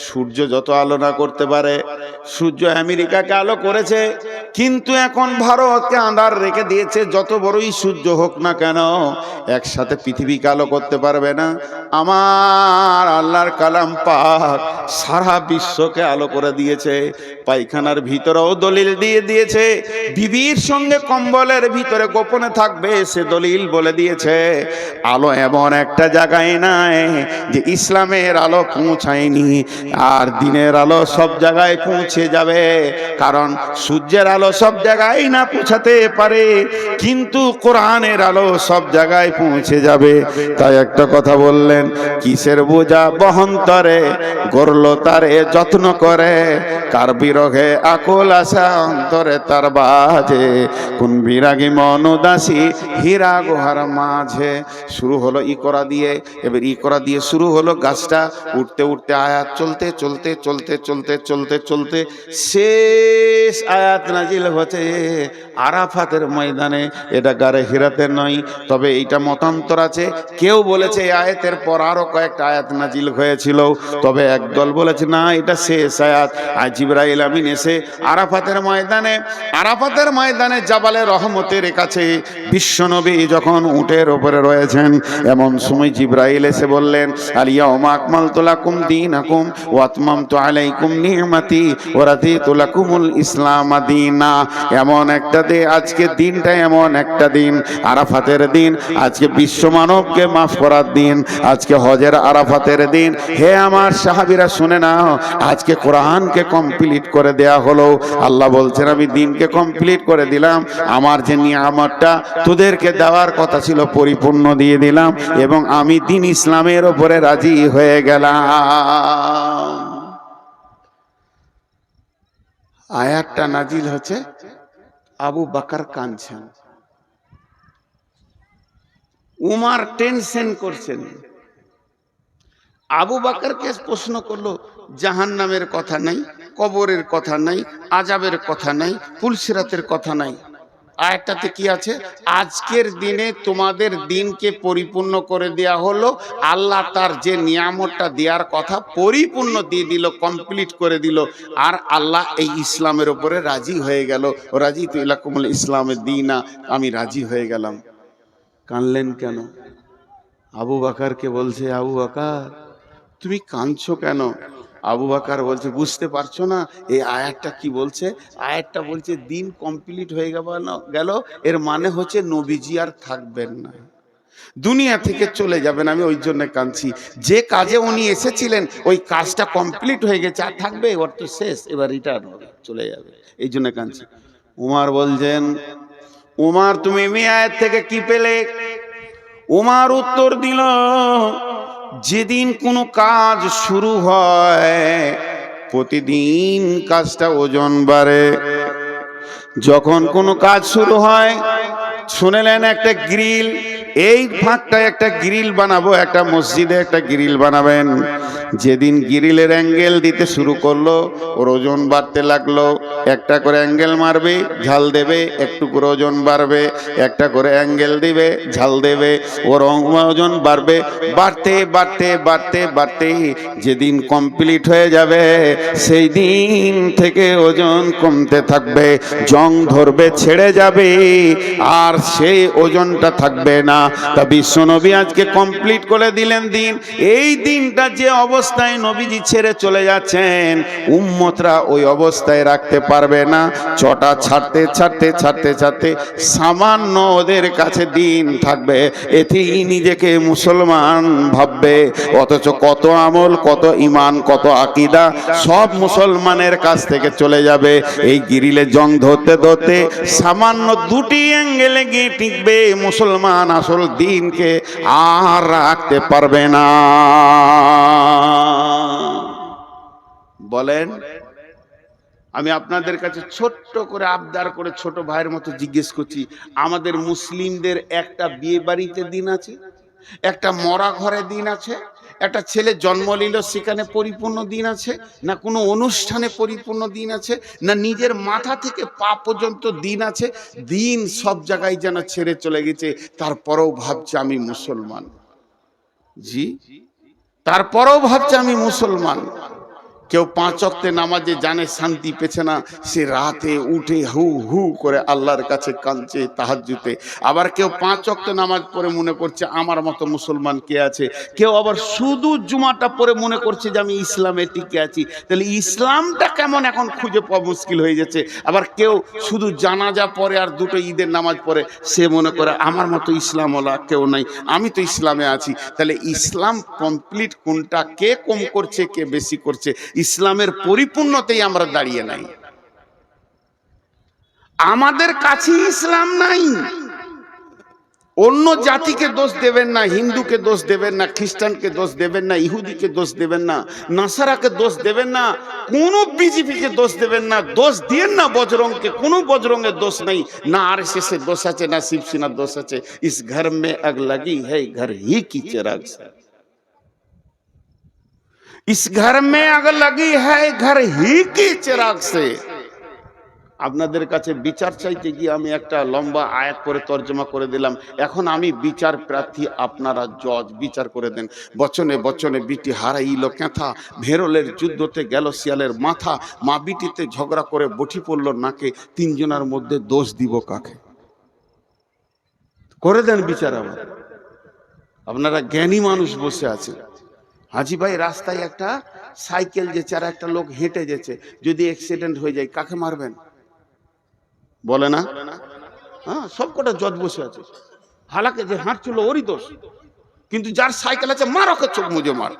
সূর্য যত আলো না করতে পারে, সূর্য আমেরিকাকে আলো করেছে, কিন্তু এখন ভারতকে আঁধার রেখে দিয়েছে। যত বড়ই সূর্য হোক না কেন, একসাথে পৃথিবীকে আলো করতে পারবে না। আমার আল্লাহর কালাম পাক সারা বিশ্বকে আলো করে দিয়েছে। পায়খানার ভিতরেও দলিল দিয়ে দিয়েছে, বিবির সঙ্গে কম্বলের ভিতরে গোপনে থাকবে, সে দলিল বলে দিয়েছে। আলো এমন একটা জায়গায় নাই যে ইসলামের আলো পৌঁছায়নি, আর দিনের আলো সব জায়গায় পৌঁছে যাবে। কারণ সূর্যের আলো সব জায়গায় না পৌঁছাতে পারে, কিন্তু কোরআনের আলো সব জায়গায় পৌঁছে যাবে। তাই একটা কথা বললেন, কিসের বোঝা বহন্তরে গড়ল তারে যত্ন করে, কার বিরহে আকুল আশা অন্তরে তার বাজে, কোন বিরাগী মন উদাসী হীরা গুহার মাঝে। শুরু হলো ইকরা দিয়ে, এবার ইকরা দিয়ে শুরু হলো গাছটা উঠতে উঠতে আয়াত চলতে চলতে চলতে চলতে চলতে চলতে শেষ আয়াত নাজিল হচ্ছে আরাফাতের ময়দানে। এটা গারে হিরাতের নয়, তবে এইটা মতান্তর আছে। কেউ বলেছে এই আয়াতের পর আরো কয়েকটা আয়াত নাজিল হয়েছিল, তবে একদল বলেছে না এটা শেষ আয়াত। আর জিবরাইল আমিন এসে আরাফাতের ময়দানে জাবালে রহমতের কাছে বিশ্বনবী যখন উটের উপরে রয়েছেন, এমন সময় জিবরাইল এসে বললেন, আলিয়াউমা আকমালতু লাকুম দীনাকুম ওয়া আতমামতু আলাইকুম নি'মাতি ওয়া রাদিতু লাকুমুল ইসলাম দীনা। এমন একটা দিন, আজকে দিনটা এমন একটা দিন, আরাফাতের দিন, আজকে বিশ্ব মানবকে মাফ করার দিন, আজকে হজের আরাফাতের দিন। হে আমার সাহাবীরা শুনে নাও, আজকে কোরআনকে কমপ্লিট করে দেয়া হলো। আল্লাহ বলছেন আমি দিনকে কমপ্লিট করে দিলাম, আমার যে নিয়ামতটা তোদেরকে দেওয়ার কথা ছিল পরিপূর্ণ দিয়ে দিলাম, এবং আমি দিন ইসলামের উপরে রাজি হয়ে গেলাম। আয়াতটা নাজিল হচ্ছে, আবু বকর কাঁদছেন, উমর টেনশন করছেন। আবু বকরকে প্রশ্ন করলো, জাহান্নামের কথা নাই, কবরের কথা নাই, আযাবের কথা নাই, পুলসিরাতের কথা নাই। আয়াতটাতে কি আছে? আজকের দিনে তোমাদের দিনকে পরিপূর্ণ করে দেয়া হলো। আল্লাহ তার যে নিয়ামতটা দেওয়ার কথা পরিপূর্ণ দিয়ে দিল, কমপ্লিট করে দিল। আর আল্লাহ এই ইসলামের উপরে রাজি হয়ে গেল। রাজিতু লাকুমুল ইসলামে দীনা, আমি রাজি হয়ে গেলাম। কানলেন কেন? আবু বকরকে বলছে, আবু বকর তুমি কাঁদছো কেন? আবু বকর বলছে, বুঝতে পারছো না এই আয়াতটা কি বলছে? আয়াতটা বলছে দিন কমপ্লিট হয়ে গেল, এর মানে হচ্ছে নবীজি আর থাকবেন না, দুনিয়া থেকে চলে যাবেন। আমি ওই জন্য কাঁদছি, যে কাজে উনি এসেছিলেন ওই কাজটা কমপ্লিট হয়ে গেছে, আর থাকবে? ওর তো শেষ, এবার রিটার্ন হবে, চলে যাবে, এই জন্য কাঁদছি। উমর বলছেন, উমর তুমি এই আয়াত থেকে কি পেলে? উমর উত্তর দিল, যেদিন কোনো কাজ শুরু হয় প্রতিদিন কাজটা ওজন বাড়ে। যখন কোনো কাজ শুরু হয়, শুনলেন একটা গ্রিল, এই ফাঁকটা একটা গ্রিল বানাবো, একটা মসজিদে একটা গ্রিল বানাবেন। যেদিন গ্রিলের অ্যাঙ্গেল দিতে শুরু করলো, ওর ওজন বাড়তে লাগলো। একটা করে অ্যাঙ্গেল মারবে, ঝাল দেবে, একটু করে ওজন বাড়বে, একটা করে অ্যাঙ্গেল দিবে, ঝাল দেবে, ওর ওজন বাড়বে। বাড়তে বাড়তে বাড়তে বাড়তে যেদিন কমপ্লিট হয়ে যাবে, সেই দিন থেকে ওজন কমতে থাকবে, জং ধরবে, ছেড়ে যাবে, আর সেই ওজনটা থাকবে না। তা বিশ্বনবী আজকে কমপ্লিট করে দিলেন দিন। এই দিনটা যে অবস্থায় নবীজি ছেড়ে চলে যাচ্ছেন, উম্মতরা ওই অবস্থায় রাখতে পারবে না। চটা ছাড়তে ছাড়তে ছাড়তে ছাড়তে সামান্য ওদের কাছে দিন থাকবে, এতেই নিজেকে মুসলমান ভাববে। অথচ কত আমল, কত ঈমান, কত আকীদা সব মুসলমানের কাছ থেকে চলে যাবে। এই গ্রিলে জং ধরতে ধরতে সামান্য দুটি অ্যাঙ্গেলে গিয়ে টিকবে, মুসলমান আসল দিনকে আর রাখতে পারবে না। বলেন, আমি আপনাদের কাছে ছোট্ট করে আবদার করে ছোট ভাইয়ের মতো জিজ্ঞেস করছি, আমাদের মুসলিমদের একটা বিয়ে বাড়িতে দিন আছে, একটা মরা ঘরে দিন আছে, একটা ছেলে জন্ম নিল সেখানে পরিপূর্ণ দিন আছে, না কোনো অনুষ্ঠানে পরিপূর্ণ দিন আছে, না নিজের মাথা থেকে পা পর্যন্ত দিন আছে। দিন সব জায়গায় যেন ছেড়ে চলে গেছে, তারপরেও ভাবছে আমি মুসলমান। জি, তারপরেও ভাবছে আমি মুসলমান। কেউ 5 ওয়াক্তে নামাজে জানে শান্তি পেছে না, সে রাতে উঠে হু হু করে আল্লাহর কাছে কাঁদছে তাহাজ্জুদে। আবার কেউ 5 ওয়াক্ত নামাজ পড়ে মনে করছে আমার মতো মুসলমান কে আছে। কেউ আবার শুধু জুমাটা পড়ে মনে করছে যে আমি ইসলামে টিকে আছি। তাহলে ইসলামটা কেমন এখন খুঁজে পাওয়া মুশকিল হয়ে যাচ্ছে। আবার কেউ শুধু জানাজা পড়ে আর দুটো ঈদের নামাজ পড়ে, সে মনে করে আমার মতো ইসলামওয়ালা কেউ নাই, আমি তো ইসলামে আছি। তাহলে ইসলাম কমপ্লিট কোনটা, কে কম করছে কে বেশি করছে? ইসলামের পরিপূর্ণতেই আমরা দাঁড়িয়ে নাই। আমাদের কাছে ইসলাম নাই। অন্য জাতিকে দোষ দেবেন না, হিন্দুকে দোষ দেবেন না, খ্রিস্টানকে দোষ দেবেন না, ইহুদিকে দোষ দেবেন না, নাসারাকে দোষ দেবেন না, কোন বিজেপিকে দোষ দেবেন না, দোষ দিয়েন না বজরংকে, কোনো বজরংয়ের দোষ নেই, না আরএসএস এর দোষ আছে, না শিবসেনার দোষ আছে। ইস ঘর মে আগ লাগি হ্যায় ঘর হি কি চিরাগ সে, इस घर में आग लगी है घर ही की चिराग से। আপনাদের কাছে বিচার চাইতে গিয়ে আমি একটা লম্বা আয়াত করে তর্জমা করে দিলাম। এখন আমি বিচার প্রার্থী, আপনারা জজ, বিচার করে দেন। বচনে বচনে বিটি হারাইল কেথা, ভেরলের যুদ্ধতে গেল শিয়ালের মাথা, মা বিটিতে ঝগড়া করে বটি পড়ল নাকে, তিনজনের মধ্যে দোষ দিব কাকে? করে দেন বিচার। আবার আপনারা জ্ঞানী মানুষ বসে আছেন। হাজি ভাই, রাস্তায় একটা সাইকেল যেছে আর একটা লোক হেঁটে যেছে, যদি অ্যাক্সিডেন্ট হয়ে যায় কাকে মারবেন? বলে না? হ্যাঁ, সব কটা জজ বসে আছে। হালাকে যে হাঁটছিল ওরই দোষ, কিন্তু যার সাইকেল আছে মার ওকে চোখ মুজে মার।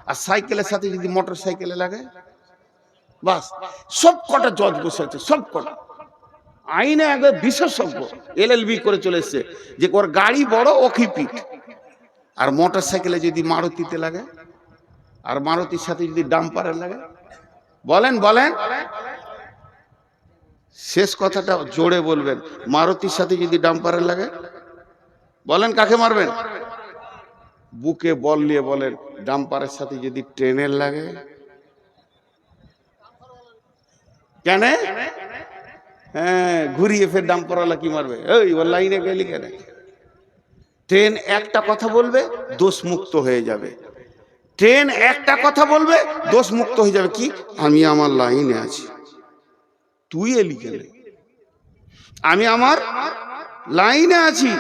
আর সাইকেলের সাথে যদি মোটর সাইকেলে লাগে, বাস সব কটা জজ বসে আছে, সব কটা আইনে একবার বিশেষজ্ঞ, LLB করে চলে এসছে যে ওর গাড়ি বড় ওকে পিঠ। আর মোটর সাইকেলে যদি মারুতিতে লাগে, আর মারুতির সাথে যদি ডাম্পারে লাগে, বলেন বলেন, শেষ কথাটা জোরে বলবেন, মারুতির সাথে যদি ডাম্পারে লাগে, বলেন কাকে মারবেন? বুকে বল নিয়ে বলেন, ডাম্পারের সাথে যদি ট্রেনের লাগে, কেন? হ্যাঁ, ঘুরিয়ে ফের ডাম্পারওয়ালা কি মারবে? ওই ওর লাইনে গেলি কেন? ট্রেন একটা কথা বলবে, দোষ মুক্ত হয়ে যাবে। ট্রেন একটা কথা বলবে, দোষ মুক্ত হয়ে যাবে। কি? আমি আমার লাইনে আছি, তুই এলি কেন? আমি আমার লাইনে আছি।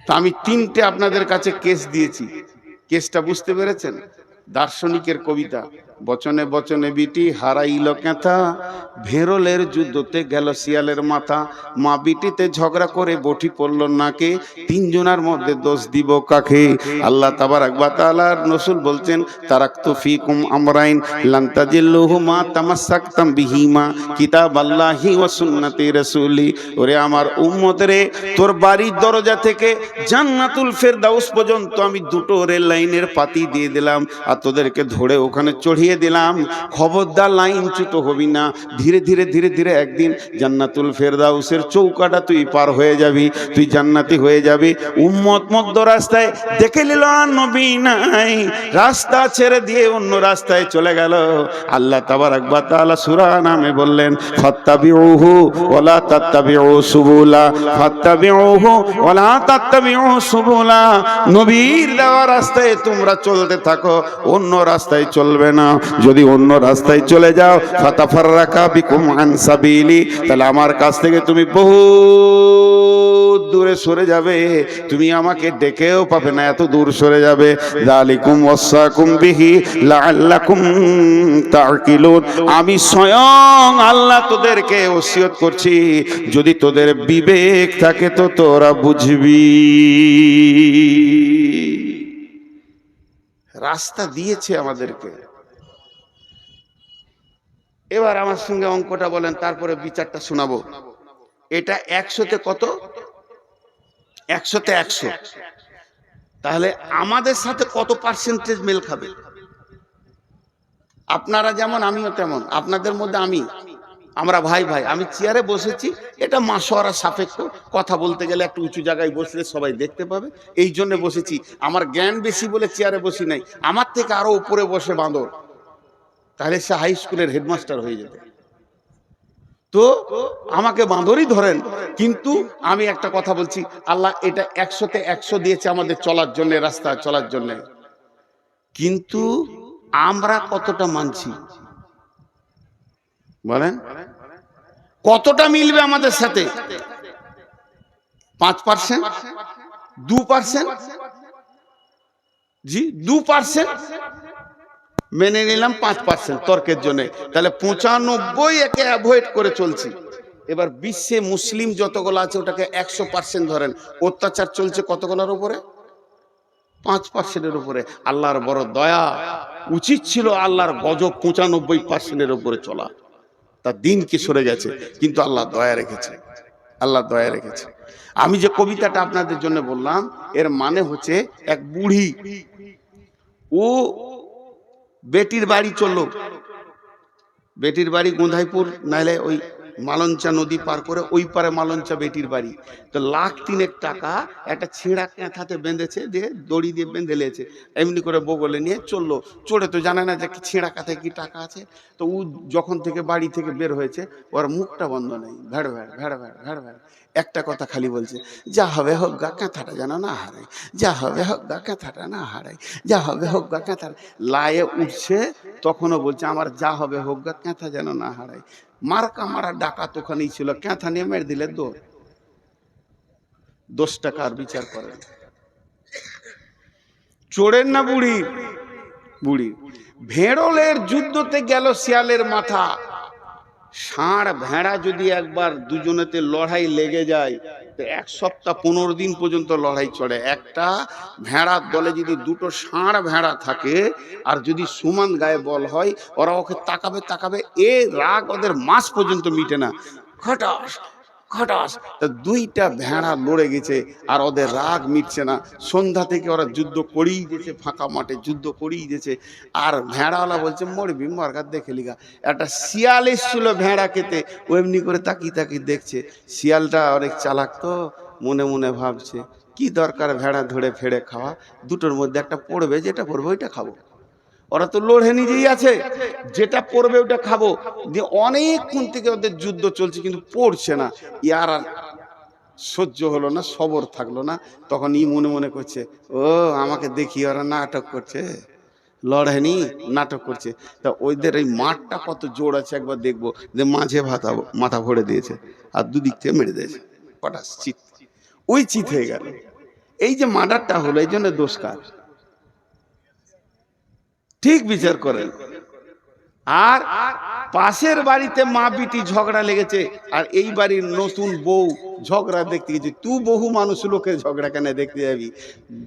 তা আমি 3টে আপনাদের কাছে কেস দিয়েছি। কেসটা বুঝতে পেরেছেন? দার্শনিকের কবিতা, বচনে বচনে বিটি হারাইল কেথা, ভেরলের যুদ্ধতে গেল শিয়ালের মাথা, মা বিটিতে ঝগড়া করে বটি পড়ল নাকে, তিনজনের মধ্যে দোষ দিব কাকে? আল্লাহ তাবারাক ওয়া তাআলার রাসূল বলছেন, তারাকতু ফীকুম আমরাইন লান তাজিল্লুহু মা তামাসসাকতাম বিহিমা কিতাবাল্লাহি ওয়া সুন্নতি রাসূলি। ওরে আমার উম্মত রে, তোর বাড়ির দরজা থেকে জান্নাতুল ফেরদাউস পর্যন্ত আমি 2টো রেল লাইনের পাতি দিয়ে দিলাম, আর তোদেরকে ধরে ওখানে চড়িয়ে দিলাম। খবরদার লাইনচ্যুত হবি না। ধীরে ধীরে ধীরে ধীরে একদিন জান্নাতুল ফেরদাউসের চৌকাটা তুই পার হয়ে যাবি, তুই জান্নাতি হয়ে যাবি। উম্মত মধ্য রাস্তায় দেখে নিল নবী নাই, রাস্তা ছেড়ে দিয়ে অন্য রাস্তায় চলে গেল। আল্লাহ তাবারাক ওয়া তাআলা সূরা নামে বললেন, ফাত্তাবিউহু ওয়ালা তাত্তাবিউ সুবুলা, ফাত্তাবিউহু ওয়ালা তাত্তাবিউ সুবুলা। নবীর দেওয়া রাস্তায় তোমরা চলতে থাকো, অন্য রাস্তায় চলবে না। যদি অন্য রাস্তায় চলে যাও, ফাতাফাররাকা বিকুম আন সাবিলি, তাহলে আমার কাছ থেকে তুমি বহু দূরে সরে যাবে, তুমি আমাকে ডেকেও পাবে না, এত দূর সরে যাবে। যালিকুম ওয়াসাকুম বিহি লাআল্লাকুম তাকিলুন। আমি স্বয়ং আল্লাহ তোদেরকে ওসিয়ত করছি, যদি তোদের বিবেক থাকে তো তোরা বুঝবি। রাস্তা দিয়েছে আমাদেরকে। এবার আমার সঙ্গে অঙ্কটা বলেন, তারপরে বিচারটা শোনাবো। এটা 100তে কত? 100তে 100। তাহলে আমাদের সাথে কত পার্সেন্টেজ মেল খাবে? আপনারা যেমন আমিও তেমন, আপনাদের মধ্যে আমরা ভাই ভাই। আমি চেয়ারে বসেছি, এটা মাশওয়ারা সাপেক্ষ, কথা বলতে গেলে একটু উঁচু জায়গায় বসলে সবাই দেখতে পাবে, এই জন্য বসেছি। আমার জ্ঞান বেশি বলে চেয়ারে বসি নাই, আমার থেকে আরো উপরে বসে বাঁদর, তাহলে সে হাই স্কুলের হেডমাস্টার হয়ে যেত। তো আমাকে বাঁদরই ধরেন, কিন্তু আমি একটা কথা বলছি, আল্লাহ এটা 100তে 100 দিয়েছে আমাদের চলার জন্য, রাস্তা চলার জন্য। কিন্তু আমরা কতটা মানছি বলেন? কতটা মিলবে আমাদের সাথে? 5%, 2%? জি 2% মেনে নিলাম, 5% তর্কের জন্য, তাহলে 95 একে অ্যাভয়েড করে চলছি। এবার বিশ্বে মুসলিম যতগুলো আছে ওটাকে 100% ধরেন, অত্যাচার চলছে কতগুলোর উপরে? 5%-এর উপরে। আল্লাহর বড় দয়া, উচিত ছিল আল্লাহর গজব 95%-এর উপরে চলা, তার দিন কি সরে গেছে, কিন্তু আল্লাহ দয়া রেখেছে, আল্লাহ দয়া রেখেছে। আমি যে কবিতাটা আপনাদের জন্য বললাম এর মানে হচ্ছে এক বুড়ি, ও বেটির বাড়ি চললো, বেটির বাড়ি গোঁধাইপুর, নাইলে ওই মালঞ্চা নদী পার করে ওই পারে মালঞ্চা বেটির বাড়ি। তো 1,03,000 টাকা একটা ছেঁড়া কাঁথাতে বেঁধেছে, দিয়ে দড়ি দিয়ে বেঁধে লেছে, এমনি করে বগলে নিয়ে চললো। চড়ে তো জানে না যে ছেঁড়া কাঁথায় কি টাকা আছে। তো ও যখন থেকে বাড়ি থেকে বের হয়েছে ওর মুখটা বন্ধ নেই, ভেড় ভেড় ভেড় ভেড় ভেড় ভেড় একটা কথা খালি বলছে, যা হবে হোক গা, কাঁথাটা যেন না হারায়, যা হবে হোক গা, কাঁথাটা না হারায়, যা হবে হোক গা, কাঁথাটা। লায়ে উঠছে তখনও বলছে আমার যা হবে হোক গা, কাঁথা যেন না হারায়। মার্কা মারা ডাকাত ওখানেই ছিল, কাঁথা নিয়ে মেরে দিলে দৌড়। 10 টাকার বিচার করেন। চোরের না বুড়ি? বুড়ি। ভেড়লের যুদ্ধতে গেল শিয়ালের মাথা। ষাঁড় ভেড়া যদি একবার দুজনেতে লড়াই লেগে যায় তো 1 সপ্তাহ 15 দিন পর্যন্ত লড়াই চলে। একটা ভেড়ার দলে যদি 2টো ষাঁড় ভেড়া থাকে আর যদি সমান গায়ে বল হয়, ওরা ওকে তাকাবে তাকাবে, এ রাগ ওদের মাস পর্যন্ত মিটে না। খটাস খটাস, তা 2টা ভেড়া লড়ে গেছে আর ওদের রাগ মিটছে না। সন্ধ্যা থেকে ওরা যুদ্ধ করেই গেছে, ফাঁকা মাঠে যুদ্ধ করেই গেছে। আর ভেড়াওয়ালা বলছে মরবি মরগার দেখে লিগা। একটা শিয়াল এসছিল ভেড়া খেতে, ও এমনি করে তাকিয়ে তাকিয়ে দেখছে। শিয়ালটা অনেক চালাক, তো মনে মনে ভাবছে কি দরকার ভেড়া ধরে ফেড়ে খাওয়া, 2টোর মধ্যে একটা পড়বে, যেটা পড়বে ওইটা খাবো। ওরা তো লড়ে নিজেই আছে, যেটা পড়বে ওটা খাবো। দিয়ে অনেকক্ষণ থেকে ওদের যুদ্ধ চলছে কিন্তু পড়ছে না। ইয়ার আর সহ্য হলো না, সবর থাকলো না। তখন ই মনে মনে করছে, ও আমাকে দেখি ওরা নাটক করছে, লড়েনি নাটক করছে। তা ওইদের এই মাঠটা কত জোর আছে একবার দেখবো। যে মাঝে মাথা ভরে দিয়েছে আর দুদিক থেকে মেরে দিয়েছে, পটাশ চিত, ওই চিত হয়ে গেল। এই যে মার্ডারটা হলো, এই জন্য দোষ কার? ঠিক বিচার করেন। আর পাশের বাড়িতে মা বিটি ঝগড়া লেগেছে, আর এই বাড়ির নতুন বউ ঝগড়া দেখতে গেছে। তুই বহু মানুষ লোকের ঝগড়া কেন দেখতে যাবি?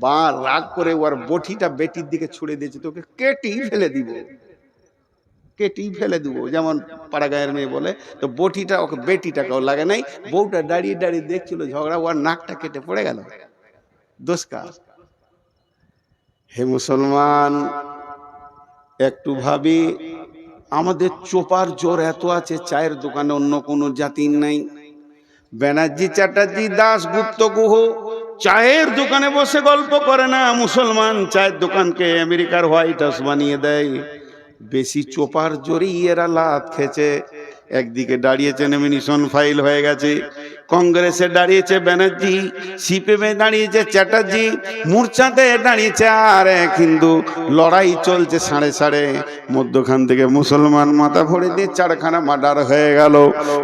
বা রাগ করে ওর বটিটা বেটির দিকে ছুড়ে দিয়েছে, তোকে কেটেই ফেলে দিব, কেটেই ফেলে দিব, যেমন পাড়া গায়ের মেয়ে বলে। তো বটিটা ওকে, বেটিটাকেও লাগে নাই, বউটা দাঁড়িয়ে দাঁড়িয়ে দেখছিল ঝগড়া, ওর নাকটা কেটে পড়ে গেল। দোষ কার? হে মুসলমান, একটু ভাবি, আমাদের চোপার জোর এত আছে, চায়ের দোকানে অন্য কোনো জাতির নাই। ব্যানার্জি, চ্যাটার্জি, দাস, গুপ্ত, গুহ চায়ের দোকানে বসে গল্প করে না। মুসলমান চায়ের দোকানকে আমেরিকার হোয়াইট হাউস বানিয়ে দেয়। বেশি চোপার জোরেই এরা লাত খেছে। একদিকে দাঁড়িয়েছে নমিনেশন ফাইল হয়ে গেছে, কংগ্রেসে দাঁড়িয়েছে ব্যানার্জি, সিপিএমে দাঁড়িয়েছে চ্যাটার্জি, মূর্ছাতে দাঁড়িয়েছে আর এক হিন্দু। লড়াই চলছে সাড়ে সাড়ে। মধ্যখান থেকে মুসলমান মাথা ভরে দিয়ে 4খানা মার্ডার হয়ে গেল।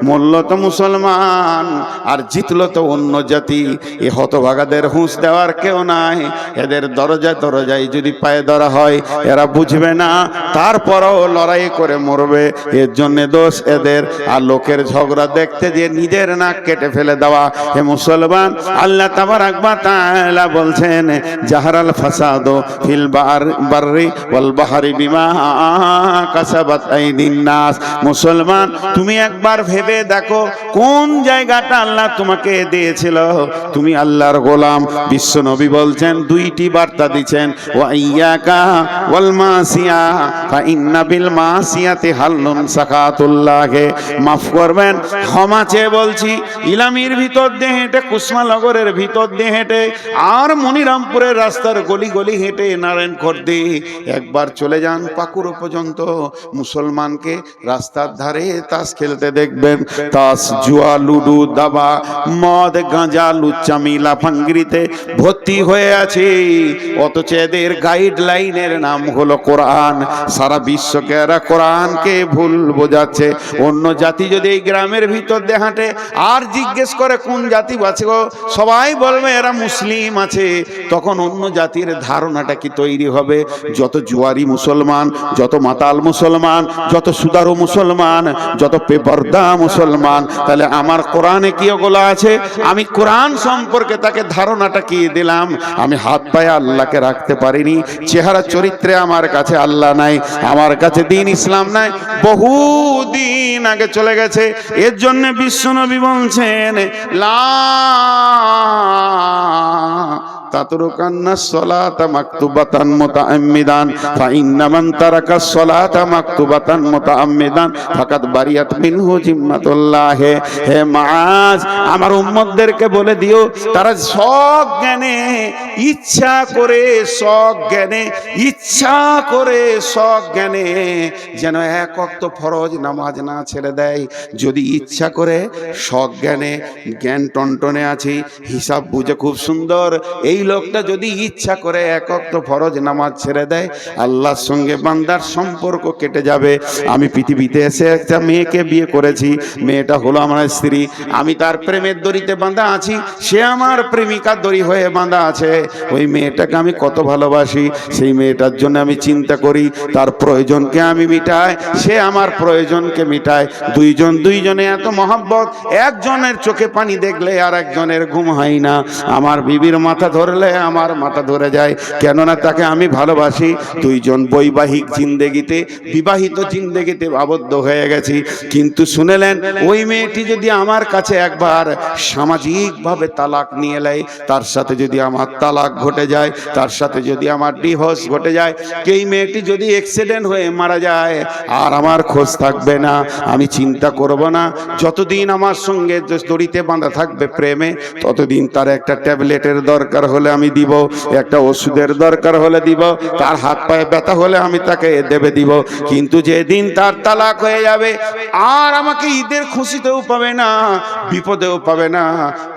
মরল তো মুসলমান আর জিতল তো অন্য জাতি। এ হতভাগাদের হুঁশ দেওয়ার কেউ নাই। এদের দরজায় দরজায় যদি পায়ে ধরা হয় এরা বুঝবে না, তারপরও লড়াই করে মরবে। এর জন্য দোষ এদের। আর লোকের ঝগড়া দেখতে যে নিজের নাক কেটে ফেলে দেওয়া। হে মুসলমান, আল্লাহ তাবারাক ওয়া তাআলা বলছেন, জাহারাল ফাসাদু ফিল বাররি ওয়াল বাহরি বিমা কাসাবাত আইদিন নাস। মুসলমান, তুমি একবার ভেবে দেখো কোন জায়গাটা আল্লাহ তোমাকে দিয়েছিল। তুমি আল্লাহর গোলাম। বিশ্ব নবী বলছেন, 2টি বার্তা দিচ্ছেন, ওয়া ইয়াকা ওয়াল মাসিয়া ফা ইন্না বিল মাসিয়াতি হাল্লুন সাকাতুল্লাহ। মাফ করবেন, ক্ষমা চেয়ে বলছি। ইলামির ভিতর দিয়ে হেঁটে, কুসমানগরের ভিতর দিয়ে হেঁটে, আর মনিরামপুরের রাস্তার গলি গলি হেঁটে নারায়ণখোর দিয়ে একবার চলে যান পাকুড়ো পর্যন্ত। মুসলমানকে রাস্তার ধারে তাস খেলতে দেখবেন। তাস, জুয়া, লুডু, দাবা, মদ, গাঁজা, লুচ্চামি, লাফাঙ্গিরিতে ভর্তি ভর্তি হয়ে আছে, অথচ এদের গাইডলাইনের নাম হলো কোরআন। সারা বিশ্বকে এরা কোরআনকে ভুল বোঝাচ্ছে। অন্য জাতি যদি এই গ্রামের ভিতর দিয়ে হাঁটে আর জিজ্ঞেস করে কোন জাতি আছে গো, সবাই বলবে এরা মুসলিম আছে। তখন অন্য জাতির ধারণাটা কি তৈরি হবে? যত জুয়ারি মুসলমান, যত মাতাল মুসলমান, যত সুদারু মুসলমান, যত বেপরদা মুসলমান, তাহলে আমার কোরআনে কি ওগুলো আছে? আমি কোরআন সম্পর্কে তাকে ধারণাটা কি দিলাম? আমি হাত পায়ে আল্লাহকে রাখতে পারিনি, চেহারা চরিত্রে আমার কাছে আল্লাহ নাই, আমার কাছে দ্বীন ইসলাম নাই, বহু দিন আগে চলে গেছে। এর জন্য বিশ্বনবী বলছেন লা তাতরুকান্না সলাতা মাকতুবাতান মুতাআম্মিদান ফাইন্না মান তারাকাস সলাতা মাকতুবাতান মুতাআম্মিদান ফাকাদ বারিয়াত মিনহু জিম্মাতুল্লাহ। হে মাআজ, আমার উম্মতদেরকে বলে দিও তারা সজ্ঞানে ইচ্ছা করে সজ্ঞানে যেন এক ওয়াক্ত ফরজ নামাজ না ছেড়ে দেয়। যদি ইচ্ছা করে সজ্ঞানে, জ্ঞান টনটনে আছে, হিসাব বুঝে খুব সুন্দর, এই লোকটা যদি ইচ্ছা করে এক ওয়াক্ত ফরজ নামাজ ছেড়ে দেয়, আল্লাহর সঙ্গে বান্দার সম্পর্ক কেটে যাবে। আমি পৃথিবীতে এসে একটা মেয়েকে বিয়ে করেছি, মেয়েটা হলো আমার স্ত্রী, আমি তার প্রেমের দড়িতে বাঁধা আছি, সে আমার প্রেমিকার দড়ি হয়ে বাঁধা আছে। ওই মেয়েটাকে আমি কত ভালোবাসি, সেই মেয়েটার জন্য আমি চিন্তা করি, তার প্রয়োজনকে আমি মিটাই, সে আমার প্রয়োজনকে মিটায়। দুইজনে এত মহব্বত, একজনের চোখে পানি দেখলে আর একজনের ঘুম হয় না। আমার বিবির মাথা ধরলে আমার মাথা ধরে যায়, কেননা তাকে আমি ভালোবাসি। দুইজন বৈবাহিক জিন্দেগিতে, বিবাহিত জিন্দেগিতে আবদ্ধ হয়ে গেছি। কিন্তু শুনেলেন, ওই মেয়েটি যদি আমার কাছে একবার সামাজিকভাবে তালাক নিয়ে নেয়, তার সাথে যদি আমার তালাক ঘটে যায়, তার সাথে যদি আমার ডিভোর্স ঘটে যায়, এই মেয়েটি যদি অ্যাক্সিডেন্ট হয়ে মারা যায়, আর আমার খোঁজ থাকবে না, আমি চিন্তা করব না। যতদিন আমার সঙ্গে দড়িতে বাঁধা থাকবে প্রেমে, ততদিন তার একটা ট্যাবলেটের দরকার হলে আমি দিব, একটা ওষুধের দরকার হলে দিব, তার হাত পায়ে ব্যথা হলে আমি তাকে দিব। কিন্তু যেদিন তার তালাক হয়ে যাবে, আর আমাকে ঈদের খুশিতেও পাবে না, বিপদেও পাবে না।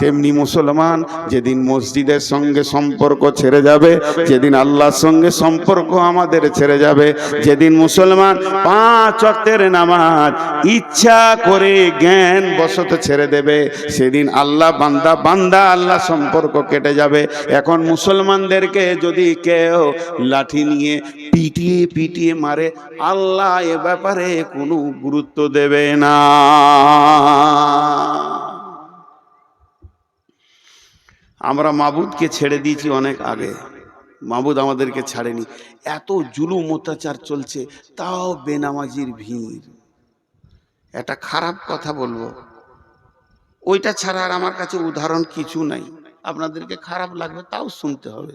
তেমনি মুসলমান যেদিন মসজিদের সঙ্গে সম্পর্ক ছেড়ে যাবে, যেদিন আল্লাহর সঙ্গে সম্পর্ক আমাদের ছেড়ে যাবে, যেদিন মুসলমান 5 ওয়াক্তের নামাজ ইচ্ছা করে জ্ঞান বশত ছেড়ে দেবে, সেদিন আল্লাহ বান্দা আল্লাহ সম্পর্ক কেটে যাবে। এখন মুসলমানদেরকে যদি কেউ লাঠি নিয়ে পিটিয়ে মারে, আল্লাহ এ ব্যাপারে কোনো গুরুত্ব দেবে না। আমরা মাবুদকে ছেড়ে দিয়েছি অনেক আগে, মাবুদ আমাদেরকে ছাড়েনি। এত জুলুম অত্যাচার চলছে, তাও বেনামাজির ভিড়। এটা খারাপ কথা বলবো, ওইটা ছাড়া আর আমার কাছে উদাহরণ কিছু নাই। আপনাদেরকে খারাপ লাগবে, তাও শুনতে হবে।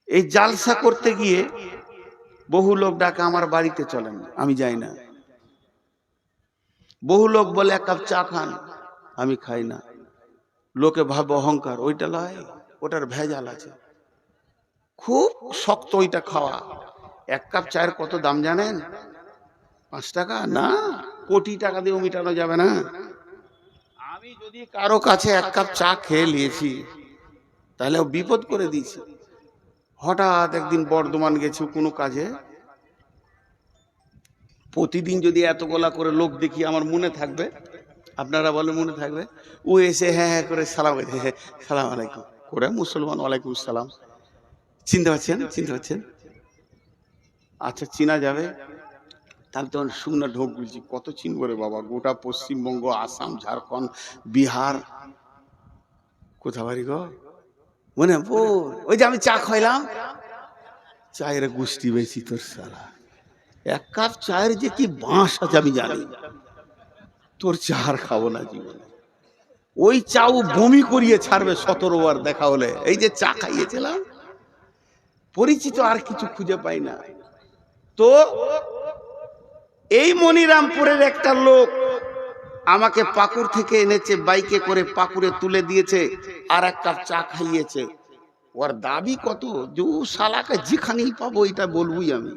এই জালসা করতে গিয়ে বহু লোক ডাকে আমার বাড়িতে চলেন, আমি যাই না। বহু লোক বলে 1 কাপ চা খান, আমি খাই না। লোকে ভাবে অহংকার, ওইটা লয়, ওটার ভেজাল আছে, খুব শক্ত ওইটা খাওয়া। 1 কাপ চায়ের কত দাম জানেন? 5 টাকা না, কোটি টাকা দিয়েও মিটানো যাবে না। আমি যদি কারো কাছে 1 কাপ চা খেয়ে নিয়েছি, তাহলে ও বিপদ করে দিয়েছি। হঠাৎ একদিন বর্ধমান গেছি কোনো কাজে, প্রতিদিন যদি এতগুলা করে লোক দেখি, আমার মনে থাকবে? আপনারা বলেন মনে থাকবে? ও এসে হ্যাঁ হ্যাঁ করে সালাম সালাম আলাইকুম করে, মুসলমান, ওয়ালাইকুম সালাম। চিনতে পারছেন? আচ্ছা, চিনা যাবে। তাহলে তখন শুকনা ঢোক গেছি, কত চিনব রে বাবা, গোটা পশ্চিমবঙ্গ, আসাম, ঝাড়খণ্ড, বিহার, কোথা বাড়ি গো মনে? ওই যে আমি চা খাইলাম, চায়ের গুষ্টি বেশি তোর সালা। 1 কাপ চায়ের যে কি বাঁশ আছে আমি জানি, তোর চা আর খাবো না জীবনে। ওই চাও বমি করিয়ে ছাড়বে 17 বার দেখা হলে। এই যে চা খাইয়েছিলাম, পরিচিত আর কিছু খুঁজে পাই না। তো এই মনিরামপুরের একটা লোক আমাকে পাকুর থেকে এনেছে, বাইকে করে পাকুরে তুলে দিয়েছে, আর 1 কাপ চা খাইয়েছে। ওর দাবি কত, যে শালাকে যেখানেই পাবো ওইটা বলবই আমি।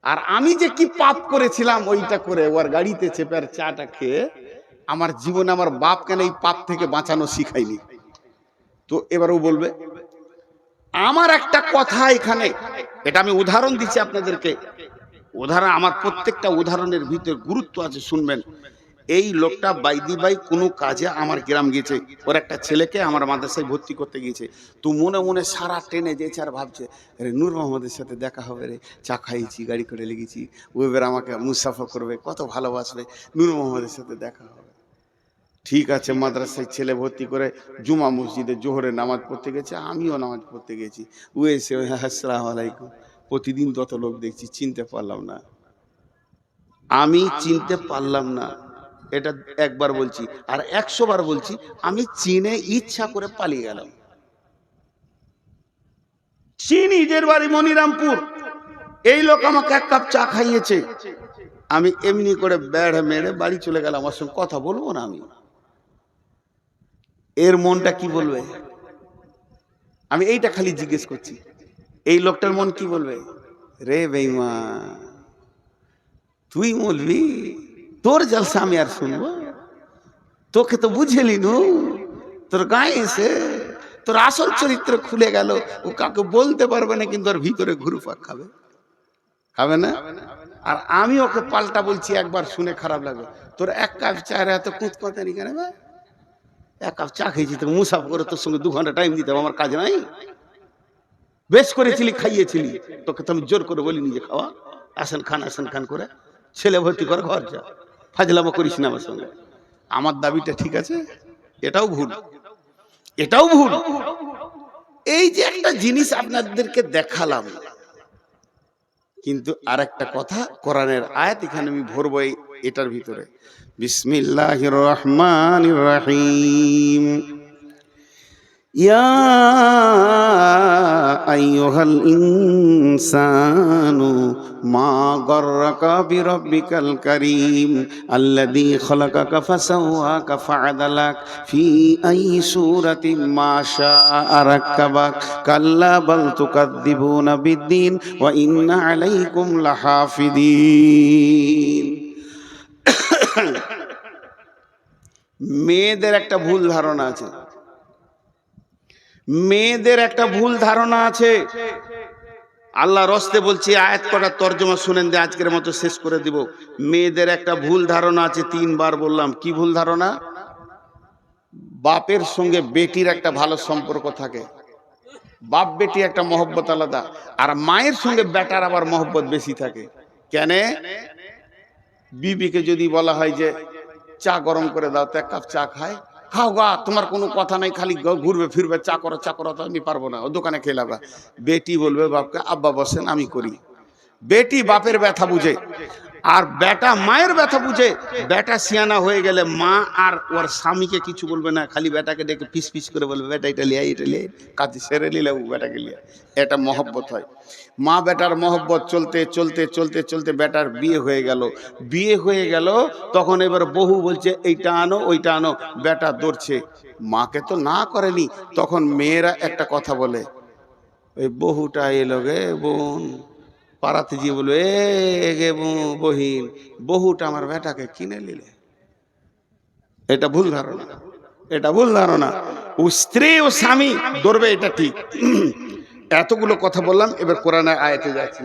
আর আমি যে কি পাপ করেছিলাম ওইটা করে, ওর গাড়িতে চেপে আর চাটা খেয়ে আমার জীবনে আমার বাপ কেন এই পাপ থেকে বাঁচানো শিখায়নি। তো এবারও বলবে আমার একটা কথা এখানে, এটা আমি উদাহরণ দিচ্ছি আপনাদেরকে, উদাহরণ আমার প্রত্যেকটা উদাহরণের ভিতরে গুরুত্ব আছে, শুনবেন। এই লোকটা বাইদি বাই কোনো কাজে আমার গ্রাম গেছে, ওর একটা ছেলেকে আমার মাদ্রাসায় ভর্তি করতে গিয়েছে। তো মনে মনে সারা ট্রেনে যেছে আর ভাবছে, রে নূর মোহাম্মদের সাথে দেখা হবে রে, চা খাইছি, গাড়ি করে লেগেছি, ও এবার আমাকে মুসাফা করবে, কত ভালোবাসবে, নূর মোহাম্মদের সাথে দেখা হবে। ঠিক আছে, মাদ্রাসায় ছেলে ভর্তি করে জুমা মসজিদে জোহরে নামাজ পড়তে গেছে, আমিও নামাজ পড়তে গেছি। ও এসে আসসালামু আলাইকুম, প্রতিদিন তত লোক দেখছি, চিনতে পারলাম না, আমি চিনতে পারলাম না। এটা একবার বলছি, আর 100 বার বলছি, আমি চিনে ইচ্ছা করে পালিয়ে গেলাম। চিনি, নিজের বাড়ি মনিরামপুর, এই লোক আমাকে 1 কাপ চা খাইয়েছে, আমি এমনি করে বেড়ে মেরে বাড়ি চলে গেলাম। আমার সঙ্গে কথা বলবো না আমি, এর মনটা কি বলবে? আমি এইটা খালি জিজ্ঞেস করছি, এই লোকটার মন কি বলবে? রে বেঈমান, তুই বলবি তোর জলসা আমি আর শুনবো? তোকে তো বুঝেলি নু, তোর গায়ে এসে তোর আসল চরিত্র খুলে গেল। ও কাউকে বলতে পারবে না, কিন্তু ওর ভিতরে ঘুরুপাক খাবে, খাবে না? আর আমি ওকে পাল্টা বলছি, একবার শুনে খারাপ লাগবে, তোর 1 কাপ চায়ের এত কুঁতকুঁতানি কেন? 1 কাপ চা খেয়েছি, তো মুসাফা করে তোর সঙ্গে 2 ঘন্টা টাইম দিতে হবে, আমার কাজ নাই? বেশ করেছিলি, খাইয়েছিলি, তোকে তো আমি জোর করে বলিনি যে খাওয়া, আসেন খান করে ছেলে ভর্তি করে ঘর যা, ফাজলামো করিস না আমার সঙ্গে। আমার দাবিটা ঠিক আছে? এটাও ভুল, এটাও ভুল। এই যে একটা জিনিস আপনাদেরকে দেখালাম, কিন্তু আর একটা কথা, কোরআনের আয়াত এখানে আমি ভরবো এটার ভিতরে। বিসমিল্লাহির রহমানির রহিম। ইয়া আইয়ুহাল ইনসানু মা গররাকা বিরব্বিকাল কারীম আল্লাযী খালাকাকা ফাসাওয়াকা ফাআদালাক ফি আই সূরাতিন মা শাআ রাক্কাবাক কাল্লা বাল তুকাদ্দিবুনা বিদ্দীন ওয়া ইন্না আলাইকুম লাহাফিদিন। মেয়েদের একটা ভুল ধারণা আছে, মেয়েদের একটা ভুল ধারণা আছে। আল্লাহ রস্তে বলছি, আয়াত করার তর্জমা শুনেন দিয়ে আজকের মতো শেষ করে দিব। মেয়েদের একটা ভুল ধারণা আছে, 3 বার বললাম। কি ভুল ধারণা? বাপের সঙ্গে বেটির একটা ভালো সম্পর্ক থাকে, বাপ বেটি একটা মহব্বত আলাদা, আর মায়ের সঙ্গে বেটার আবার মহব্বত বেশি থাকে। কেন? বিবিকে যদি বলা হয় যে চা গরম করে দাও, তো 1 কাপ চা খায়, খাও গা, তোমার কোনো কথা নাই, খালি ঘুরবে ফিরবে, চা করো তো আমি পারবো না, ও দোকানে খেলাবা। বেটি বলবে বাপকে, আব্বা বসেন আমি করি। বেটি বাপের ব্যথা বুঝে, আর বেটা মায়ের ব্যথা বুঝে। বেটা সিয়ানা হয়ে গেলে মা আর ওর স্বামীকে কিছু বলবে না, খালি বেটাকে ডেকে পিস পিস করে বলবে, বেটা এটা লিয়া, এটা লিয়া, কাজ সেরে নিলে বেটাকে লিয়া। এটা মহব্বত হয়। মা বেটার মহব্বত চলতে চলতে চলতে চলতে বেটার বিয়ে হয়ে গেল। তখন এবার বহু বলছে এইটা আনো ওইটা আনো, বেটা দৌড়ছে, মাকে তো না করেনি। তখন মেয়েরা একটা কথা বলে, ওই বহুটা এলো গে বোন, পাড়াতে গিয়ে বলবে, এ গে বহিন, বহুটা আমার বেটাকে কিনে নিলে। এটা ভুল ধারণা, এটা ভুল ধারণা। ও স্ত্রী ও স্বামী ধরবে, এটা ঠিক। এতগুলো কথা বললাম, এবার কোরআনের আয়াতে যাচ্ছি।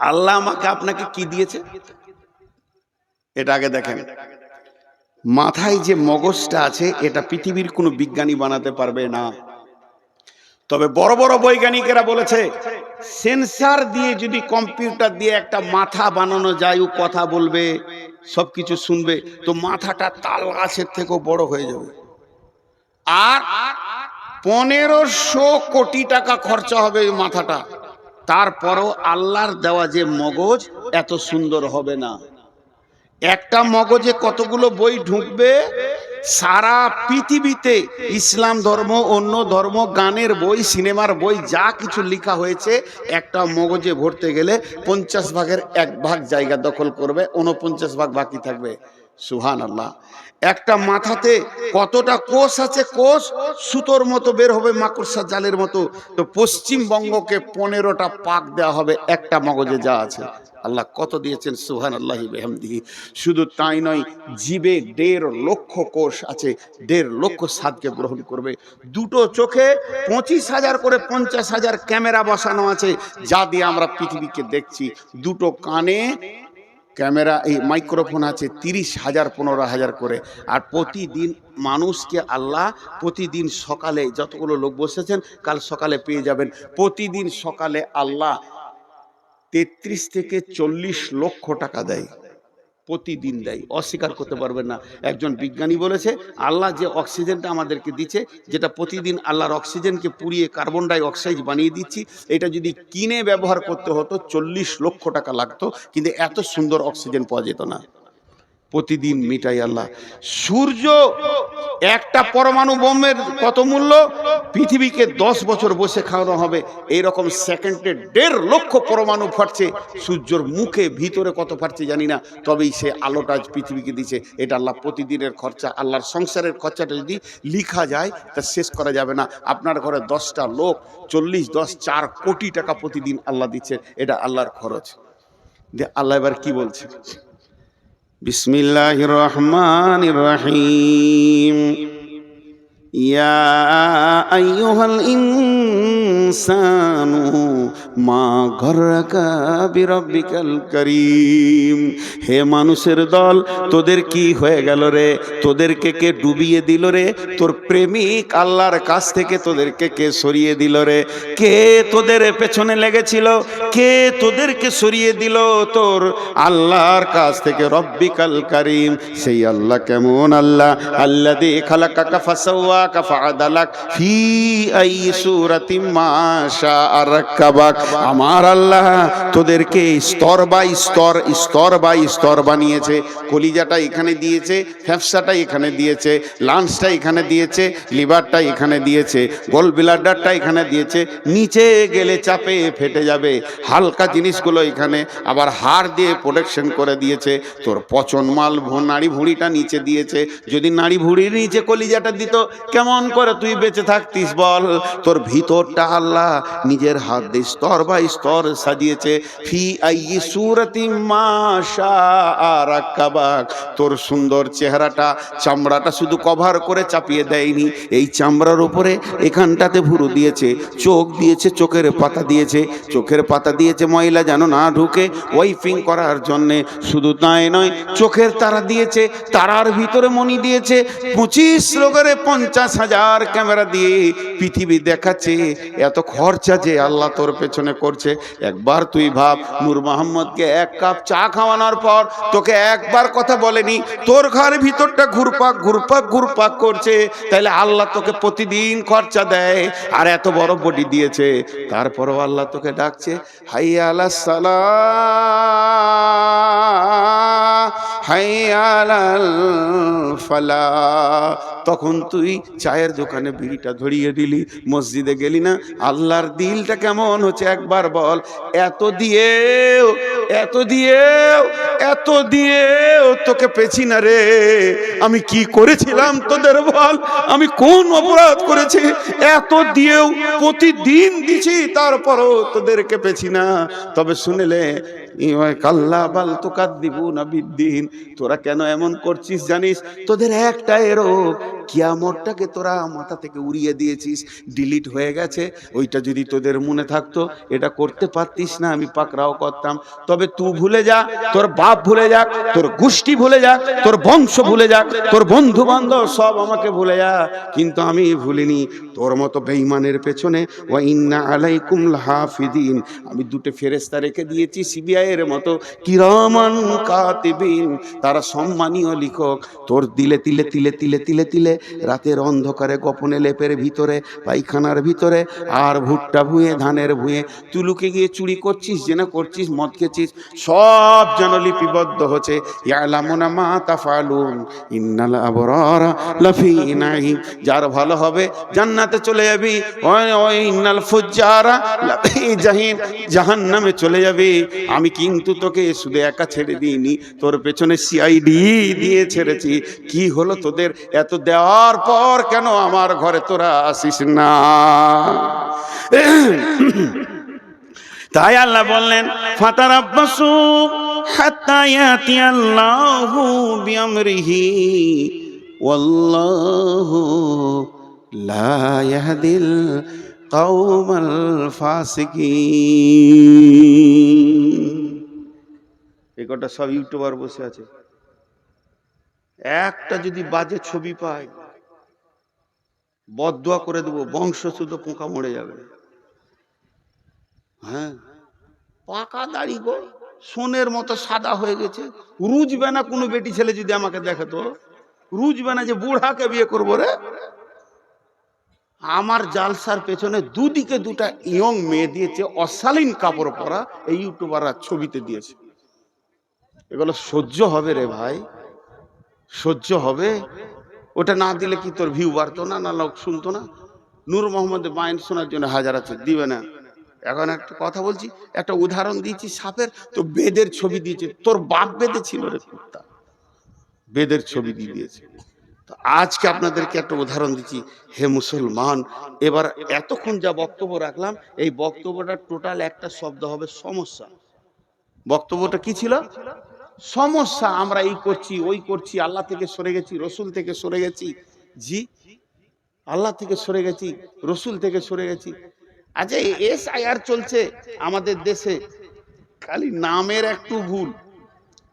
আল্লাহ আমাকে আপনাকে কি দিয়েছে এটা আগে দেখেন। মাথায় যে মগজটা আছে, এটা পৃথিবীর কোনো বিজ্ঞানী বানাতে পারবে না। তবে বড় বড় বৈজ্ঞানিকেরা বলেছে, সেন্সার দিয়ে যদি কম্পিউটার দিয়ে একটা মাথা বানানো যায়, ও কথা বলবে, সবকিছু শুনবে, তো মাথাটা তাল গাছের থেকেও বড় হয়ে যাবে। আর 1500 কোটি টাকা খরচা হবে ওই মাথাটা, তারপরও আল্লাহর দেওয়া যে মগজ এত সুন্দর হবে না। একটা মগজে কতগুলো বই ঢুকবে, সারা পৃথিবীতে ইসলাম ধর্ম, অন্য ধর্ম, গানের বই, সিনেমার বই, যা কিছু লেখা হয়েছে, একটা মগজে ভরতে গেলে 50 ভাগের 1 ভাগ জায়গা দখল করবে, 49 ভাগ বাকি থাকবে। সুবহানাল্লাহ। একটা মাথাতে কতটা কোষ আছে, কোষ সুতোর মতো বের হবে, মাকড়সা জালের মতো। তো পশ্চিমবঙ্গকে 15টা পাক দেওয়া হবে একটা মগজে যা আছে। আল্লাহ কত দিয়েছেন, সুবহানাল্লাহি বিহামদিহি। শুধু তাই নয়, জিবে 1.5 লক্ষ কোষ আছে, 1.5 লক্ষ স্বাদকে গ্রহণ করবে। দুটো চোখে 25,000 করে 50,000 ক্যামেরা বসানো আছে, যা দিয়ে আমরা পৃথিবীকে দেখছি। দুটো কানে ক্যামেরা, এই মাইক্রোফোন আছে 30,000 15,000 করে। আর প্রতিদিন মানুষকে আল্লাহ প্রতিদিন সকালে, যতগুলো লোক বসেছেন কাল সকালে পেয়ে যাবেন, প্রতিদিন সকালে আল্লাহ 33 থেকে 40 লক্ষ টাকা দেয়, প্রতিদিন দেয়, অস্বীকার করতে পারবেন না। একজন বিজ্ঞানী বলেছে আল্লাহ যে অক্সিজেনটা আমাদেরকে দিচ্ছে, যেটা প্রতিদিন আল্লাহর অক্সিজেনকে পুড়িয়ে কার্বন ডাই অক্সাইড বানিয়ে দিচ্ছি, এটা যদি কিনে ব্যবহার করতে হতো 40 লক্ষ টাকা লাগতো, কিন্তু এত সুন্দর অক্সিজেন পাওয়া যেত না। প্রতিদিন মিটাই আল্লাহ। সূর্য একটা পরমাণু বোমের কত মূল্য, পৃথিবীকে 10 বছর বসে খাওয়ানো হবে। এইরকম সেকেন্ডে 1.5 লক্ষ পরমাণু ফাটছে, সূর্যর মুখে ভিতরে কত ফাটছে জানি না, তবেই সে আলোটা আজ পৃথিবীকে দিচ্ছে। এটা আল্লাহ প্রতিদিনের খরচা। আল্লাহর সংসারের খরচাটা যদি লিখা যায় তা শেষ করা যাবে না। আপনার ঘরে 10টা লোক 4 কোটি টাকা প্রতিদিন আল্লাহ দিচ্ছে, এটা আল্লাহর খরচ। আল্লাহ এবার কি বলছে, বিসমিল্লাহির রহমানির রহিম, ইয়া আইয়ুহাল ইনসানু মা গররাকা বিরব্বিকাল করিম। হে মানুষের দল, তোদের কি হয়ে গেল রে? তোদেরকে কে ডুবিয়ে দিল রে? তোর প্রেমিক আল্লাহর কাছ থেকে তোদেরকে কে সরিয়ে দিল রে? কে তোদের পেছনে লেগেছিল? কে তোদেরকে সরিয়ে দিল তোর আল্লাহর কাছ থেকে? রব্বিকাল করিম, সেই আল্লাহ কেমন আল্লাহ? আল্লাযী খালাকাকা ফাসাওয়াকা ফাআদালাক ফি আই সূরাতিম মা শাআ রাক্কাবাক। আমার আল্লাহ তোদেরকে স্তর বাই স্তর, স্তর বাই স্তর বানিয়েছে। কলিজাটা এখানে দিয়েছে, ফ্যাফসাটা এখানে দিয়েছে, লাঞ্চটা এখানে দিয়েছে, লিভারটা এখানে দিয়েছে, গোল ব্লাডারটা এখানে দিয়েছে। নিচে গেলে চাপে ফেটে যাবে, হালকা জিনিসগুলো এখানে, আবার হাড় দিয়ে প্রোটেকশন করে দিয়েছে। তোর পচন মাল নাড়ি ভুঁড়িটা নিচে দিয়েছে। যদি নাড়ি ভুঁড়ির নিচে কলিজাটা দিত, কেমন করে তুই বেঁচে থাকতিস বল? তোর ভিতরটা আল্লাহ নিজের হাত দিয়ে স্তর বাই স্তর সাজিয়েছে। ফি আই সূরাতিম মা শাআ রাক্কাবাক। তোর সুন্দর চেহারাটা, চামড়াটা শুধু কভার করে চাপিয়ে দেয়নি, এই চামড়ার উপরে এখানটাতে ভুরু দিয়েছে, চোখ দিয়েছে, চোখের পাতা দিয়েছে, চোখের পাতা দিয়েছে ময়লা যেন না ঢুকে, ওয়াইপিং করার জন্যে। শুধু তাই নয়, চোখের তারা দিয়েছে, তারার ভিতরে মণি দিয়েছে। 25 লোকের 50,000 ক্যামেরা দিয়ে পৃথিবী দেখাচ্ছে। এত খরচা যে আল্লাহ তোর পেছনে করছে, একবার তুই ভাব। নূর মোহাম্মদকে 1 কাপ চা খাওয়ানোর পর তোকে একবার কথা বলেনি, তোর ঘরের ভিতরটা ঘুরপাক ঘুরপাক ঘুরপাক করছে, তাইলে আল্লাহ তোকে প্রতিদিন খরচা দেয়। আর এত বড় বডি দিয়েছে, তারপরও আল্লাহ তোকে ডাকছে, হাইয়া আলাস সালাহ, হাইয়া আলাল ফালাহ। তখন তুই চায়ের দোকানে বিড়িটা ধরিয়ে দিলি, মসজিদে গেলি না। আল্লাহর দিলটা কেমন হচ্ছে একবার বল। এত দিয়েও এত দিয়েও এত দিয়েও তোকে পেছি না রে। আমি কি করেছিলাম তোদের বল? আমি কোন অপরাধ করেছি? এত দিয়েও প্রতিদিন দিছি, তারপরও তোদেরকে পেছি না। তবে শুনেলে কাল্লা বাল তুকাদ্দিবুনা বিদ্দিন। তোরা কেন এমন করছিস জানিস? তোদের একটাই রোগ, কিয়ামতটাকে তোরা মাথা থেকে উড়িয়ে দিয়েছিস, ডিলিট হয়ে গেছে। ওইটা যদি তোদের মনে থাকতো, এটা করতে পারতিস না, আমি পাকড়াও করতাম। তবে তুই ভুলে যা, তোর বাপ ভুলে যাক, তোর গোষ্ঠী ভুলে যাক, তোর বংশ ভুলে যাক, তোর বন্ধু বান্ধব সব আমাকে ভুলে যা, কিন্তু আমি ভুলিনি তোর মতো বেঈমানের পেছনে। ওয়া ইন্না আলাইকুম লাহাফিদিন, আমি 2টে ফেরেশতা রেখে দিয়েছি সিবিআই এর মতো, কিরামান কাতিবিন, তারা সম্মানীয় লিখক। তোর দিলে তিলে তিলে তিলে তিলে তিলে রাতের অন্ধকারে গোপনে লেপের ভিতরে, পায়খানার ভিতরে, আর ভুট্টা ভুঁয়ে, ধানের ভুঁয়ে তুই লুকে গিয়ে চুরি করছিস, জেনা করছিস, মদ খেছিস, সব যেন লিপিবদ্ধ হচ্ছে। ইয়ালামুনা মা তাফালুন ইন্নাল আবরারা লাফি নাঈম। যার ভালো হবে জান্নাতে চলে যাবি, ওই ইন্নাল ফুজ্জারা লাফি জাহিম, জাহান্নামে চলে যাবি। আমি কিন্তু তোকে শুধু একা ছেড়ে দিইনি, তোর পেছনে সিআইডি দিয়ে ছেড়েছি। কি হলো তোদের? এত দেওয়ার পর কেন আমার ঘরে তোরা আসিস না? তাই আল্লাহ বললেন ফাতারাব্বাসু হাত্তা ইয়াতিয়াল্লাহু বিআমরিহি ওয়াল্লাহু লা ইয়াহদিল কওমাল ফাসিকিন। এই কটা সব ইউটিউবার বসে আছে, একটা যদি বাজে ছবি পায় বদদুয়া করে দেবো, বংশ শুধু পোকা মরে যাবে। হ্যাঁ, পাকা দাড়ি গো, সোনের মতো সাদা হয়ে গেছে, রুজবে না। কোনো বেটি ছেলে যদি আমাকে দেখে তো রুজবে না যে বুড়াকে বিয়ে করবো রে। আমার জালসার পেছনে দুদিকে দুটা ইয়ং মেয়ে দিয়েছে, অশালীন কাপড় পরা, এই ইউটিউবাররা ছবিতে দিয়েছে। এগুলো সহ্য হবে রে ভাই? সহ্য হবে? ওটা না দিলে কি তোর ভিউ বাড়তো না? না লোক শুনতো না? নূর মোহাম্মদের বায়ান শোনার জন্য হাজার আছে, দিবে না। এখন একটা কথা বলছি, একটা উদাহরণ দিয়েছি সাপের, তো বেদের ছবি দিয়েছে। তোর বাপ বেদে ছিল রে কুত্তা, বেদের ছবি দিয়ে দিয়েছে। তো আজকে আপনাদেরকে একটা উদাহরণ দিচ্ছি। হে মুসলমান, এবার এতক্ষণ যা বক্তব্য রাখলাম, এই বক্তব্যটা টোটাল একটা শব্দ হবে সমস্যা। বক্তব্যটা কি ছিল? সমস্যা। আমরা এই করছি, ওই করছি, আল্লাহ থেকে সরে গেছি, রসুল থেকে সরে গেছি। জি, আল্লাহ থেকে সরে গেছি, রসুল থেকে সরে গেছি। আচ্ছা, SIR চলছে আমাদের দেশে, খালি নামের একটু ভুল,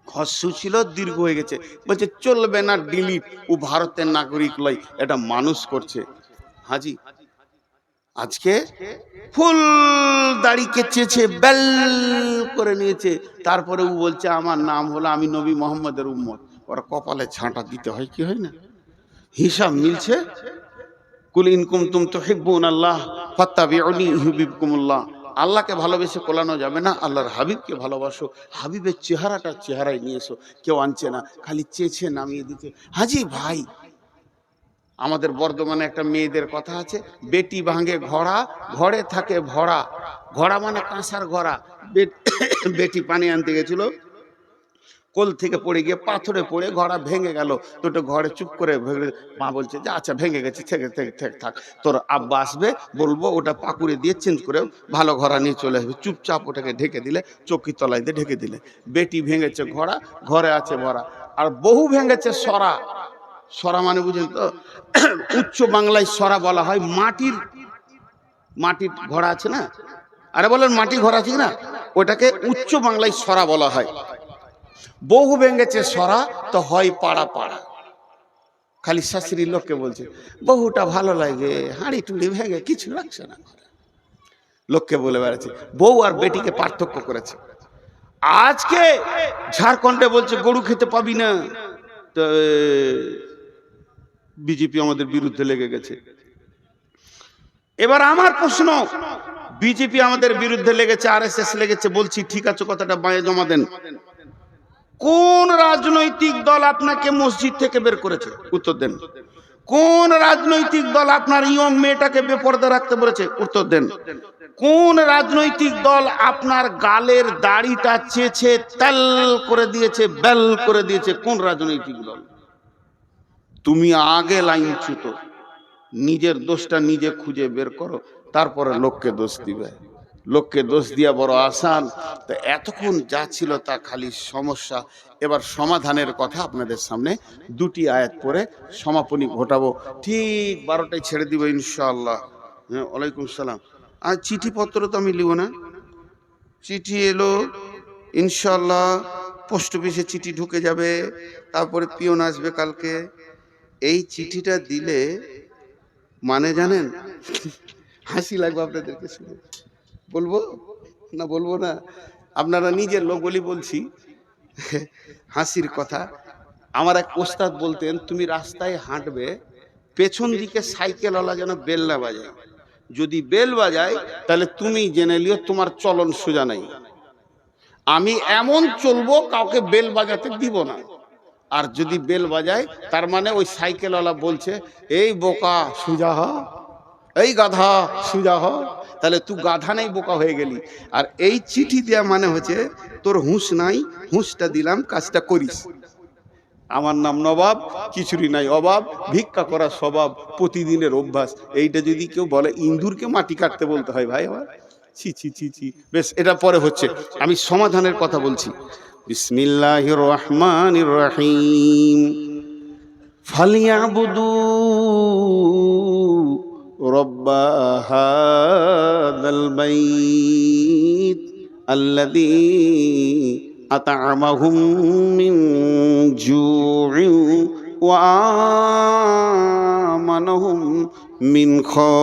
হস্যু ছিল দীর্ঘ হয়ে গেছে, বলছে চলবে না, ডিলিট। ও ভারতের নাগরিক লয়, এটা মানুষ করছে। হাজি আজকে ফুল দাড়ি কেচেছে, বেল করে নিয়েছে, তারপরে ও বলছে আমার নাম হলো, আমি নবী মোহাম্মদের উম্মত। ওরা কপালে ছাঁটা দিতে হয়, কি হয় না? হিসাব মিলছে। কুল ইন কুনতুম তুহিব্বুনাল্লাহ ফাত্তাবিউনি ইউহিব্বুকুমুল্লাহ। আল্লাহকে ভালোবেসে কোলানো যাবে না, আল্লাহর হাবিবকে ভালোবাসো। হাবিবের চেহারায় নিয়ে এসো। কেউ আনছে না, খালি চেঁচে নামিয়ে দিতে। হাজি ভাই, আমাদের বর্ধমানে একটা মেয়েদের কথা আছে, বেটি ভাঙে ঘোড়া, ঘরে থাকে ভরা। ঘোড়া মানে কাঁসার ঘোড়া। বেটি পানি আনতে গেছিল, কোল থেকে পড়ে গিয়ে পাথরে পড়ে ঘোড়া ভেঙে গেল। তো ওটা ঘরে চুপ করে মা বলছে যে আচ্ছা ভেঙে গেছে, থেকে থাক, তোর আব্বা আসবে, বলবো ওটা পাকুড়ে দিয়ে চেঞ্জ করে ভালো ঘোড়া নিয়ে চলে আসবে। চুপচাপ ওটাকে ঢেকে দিলে, চৌকি তলায় দিয়ে ঢেকে দিলে। বেটি ভেঙেছে ঘোড়া, ঘরে আছে ভরা। আর বহু ভেঙেছে সরা। সরা মানে বুঝেন তো? উচ্চ বাংলায় সরা বলা হয় মাটির ঘোড়া আছে না? আরে বলেন মাটির ঘোড়া আছে না, ওটাকে উচ্চ বাংলায় সরা বলা হয়। বহু ভেঙেছে সরা, তো হয় পাড়া পাড়া। খালি শাশুড়ির লোককে বলছে বহুটা ভালো লাগে, হাঁড়ি টুড়ি ভেঙে কিছু রাখছে না, লোককে বলে বেড়াচ্ছে। বউ আর বেটিকে পার্থক্য করেছে। আজকে ঝাড়খণ্ডে বলছে গরু খেতে পাবি না, তো বিজেপি আমাদের বিরুদ্ধে লেগে গেছে। এবার আমার প্রশ্ন, বিজেপি আমাদের বিরুদ্ধে লেগেছে, RSS লেগেছে, বলছি ঠিক আছে, কথাটা বায়ে জমা দেন। কোন রাজনৈতিক দল আপনাকে মসজিদ থেকে বের করেছে? উত্তর দেন। কোন রাজনৈতিক দল আপনার ইয়ং মেয়েটাকে বেপরদা রাখতে বলেছে? উত্তর দেন। কোন রাজনৈতিক দল আপনার গালের দাড়িটা চেঁচে তেল করে দিয়েছে, বেল করে দিয়েছে? কোন রাজনৈতিক দল? তুমি আগে লাইন ছুটো, নিজের দোষটা নিজে খুঁজে বের করো, তারপরে লোককে দোষ দিবে। লোককে দোষ দিয়া বড় আসান। তো এতক্ষণ যা ছিল তা খালি সমস্যা। এবার সমাধানের কথা আপনাদের সামনে দুটি আয়াত পড়ে সমাপনী ঘটাবো। ঠিক 12টায় ছেড়ে দিব ইনশাআল্লাহ। হ্যাঁ, ওয়ালাইকুম সালাম। আর চিঠিপত্র তো আমি লিব না, চিঠি এলো ইনশাআল্লাহ, পোস্ট অফিসে চিঠি ঢুকে যাবে, তারপরে পিয়ন আসবে কালকে। এই চিঠিটা দিলে মানে জানেন, হাসি লাগবে আপনাদেরকে শুনে। বলবো না? বলবো না? আপনারা নিজের লোক বলি বলছি, হাসির কথা। আমার এক ওস্তাদ বলতেন, তুমি রাস্তায় হাঁটবে, পেছন দিকে সাইকেলওয়ালা যেন বেল না বাজায়। যদি বেল বাজায় তাহলে তুমি জেনে লিও তোমার চলন সোজা নাই। আমি এমন চলবো, কাউকে বেল বাজাতে দিব না। আর যদি বেল বাজায়, তার মানে ওই সাইকেলওয়ালা বলছে এই বোকা সোজা হ, এই গাধা সোজা হ। তাহলে তুই গাধা নেই, বোকা হয়ে গেলি। আর এই চিঠি দেওয়া মানে হচ্ছে তোর হুঁশ নাই, হুঁশটা দিলাম, কাজটা করিস। আমার নাম নবাব, কিছুরই নাই অভাব, ভিক্ষা করার স্বভাব প্রতিদিনের অভ্যাস। এইটা যদি কেউ বলে, ইন্দুরকে মাটি কাটতে বলতে হয় ভাই আমার। ছি ছি ছি ছি, বেশ এটা পরে হচ্ছে, আমি সমাধানের কথা বলছি। বিসমিল্লাহির রহমানির রহিম। ফালিয়াবুদু রব্বা হাযাল বাইত আল্লাযী আত'আমাহুম মিন জু'ইন ওয়া আমানাহুম মিন খাউফ।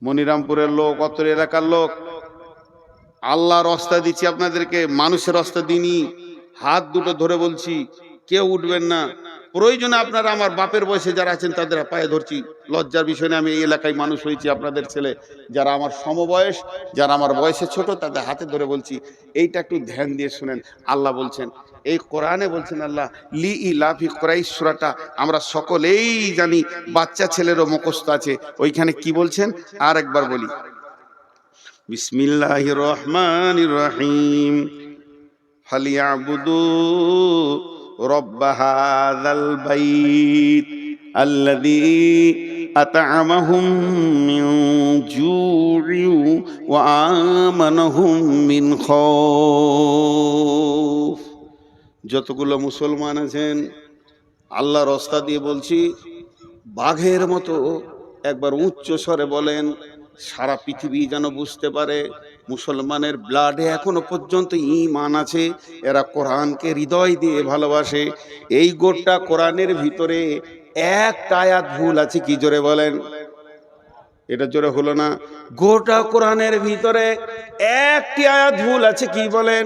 মনিরামপুরের লোক, অত্র এলাকার লোক, আল্লাহর রাস্তা দিচ্ছি আপনাদেরকে, মানুষের রাস্তা দিনই। হাত দুটো ধরে বলছি, কেউ উঠবেন না। প্রয়োজনে আপনারা আমার বাপের বয়সে যারা আছেন তাদের পায়ে ধরছি, লজ্জার বিষয় না। আমি এই এলাকায় মানুষ হয়েছি, আপনাদের ছেলে যারা আমার সমবয়স, যারা আমার বয়সে ছোট, তাদের হাতে ধরে বলছি, এইটা একটু ধ্যান দিয়ে শুনেন। আল্লাহ বলছেন, এই কোরআনে বলছেন আল্লাহ, লি ইলাফি কুরাইশ সূরাটা আমরা সকলেই জানি, বাচ্চা ছেলেরও মুখস্থ আছে। ওইখানে কি বলছেন আর একবার বলি, বিসমিল্লাহির রহমানির রহিম। ফালিয়াবুদু রব্বা হাযাল বাইত আল্লাযী আত'আমাহুম মিন জু'ইন ওয়া আমানাহুম মিন খাউফ। যতগুলো মুসলমান আছেন, আল্লাহর রাস্তা দিয়ে বলছি, বাঘের মতো একবার উচ্চ স্বরে বলেন, সারা পৃথিবী যেন বুঝতে পারে মুসলমানের ব্লাডে এখনো পর্যন্ত ঈমান আছে, এরা কোরআনকে হৃদয় দিয়ে ভালোবাসে। এই গোটা কোরআনের ভিতরে একটা আয়াত ভুল আছে কি? জোরে বলেন, এটা জোরে হলো না। গোটা কোরআনের ভিতরে একটি আয়াত ভুল আছে কি? বলেন,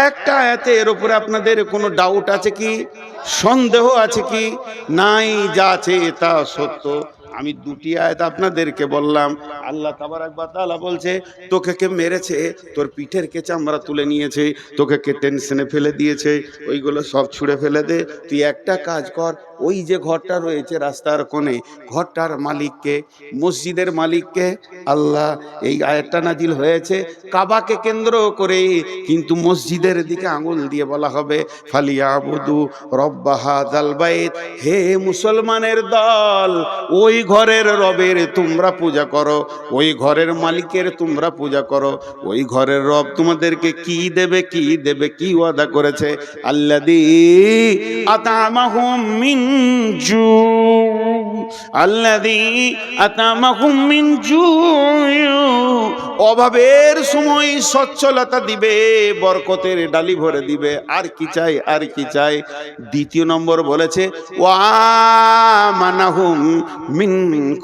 একটা আয়াতে। এর উপরে আপনাদের কোনো ডাউট আছে কি? সন্দেহ আছে কি? নাই, যা আছে তা সত্য। আমি দুটি আয়াত আপনাদেরকে বললাম। আল্লাহ তাবারাক ওয়া তাআলা বলছে, তোকে কে মেরেছে, তোর পিঠের কে চামড়া তুলে নিয়েছে, তোকে কে টেনশনে ফেলে দিয়েছে, ওইগুলো সব ছুঁড়ে ফেলে দে। তুই একটা কাজ কর, ওই যে ঘরটা রয়েছে রাস্তার কোণে, ঘরটার মালিককে, মসজিদের মালিককে। আল্লাহ এই আয়াতটা নাজিল হয়েছে কাবাকে কেন্দ্র করে, কিন্তু মসজিদের দিকে আঙুল দিয়ে বলা হবে, ফালিয়াবুদু রব্বা হাযাল বাইত। হে মুসলমানের দল, ওই ঘরের রবের তোমরা পূজা করো, ওই ঘরের মালিকের তোমরা পূজা করো। ওই ঘরের রব তোমাদেরকে কি দেবে, কি দেবে, কি ওয়াদা করেছে? আল্লাযী আত'আমাহুম মিন জু', আল্লাযী আত'আমাহুম মিন জু'। অভাবের সময় সচ্ছলতা দিবে, বরকতের ডালি ভরে দিবে। আর কি চাই, আর কি চাই? দ্বিতীয় নম্বর বলেছে, ওয়া আমানাহুম মিন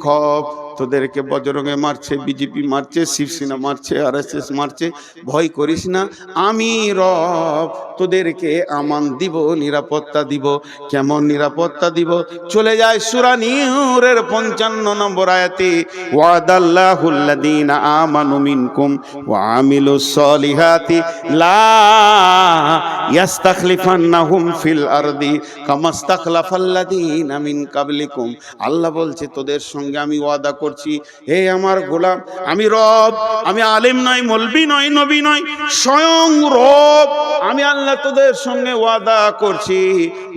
খাউফ। তোদেরকে বজরঙ্গে মারছে, বিজেপি মারছে, শিবসেনা মারছে, RSS মারছে, ভয় করিস না, আমি রব তোদেরকে আমান দিব, নিরাপত্তা দিব। কেমন নিরাপত্তা দিব? চলে যায় সূরা নূরের 55 নম্বর আয়াতে, ওয়াদাল্লাহুল্লাযীনা আমানু মিনকুম ওয়া আমিলুস সলিহাতি লা ইয়াস্তাখলিফান্নাহুম ফিল আরদি কামা ইসতাখলাফাল্লাযীনা মিন কাবলিকুম। আল্লাহ বলছে, তোদের সঙ্গে আমি ওয়াদা করছি, হে আমার গোলাম, আমি রব, আমি আলেম নয়, মৌলবি নয়, নবী নয়, স্বয়ং রব। আমি আল্লাহ তোদের সঙ্গে ওয়াদা করছি,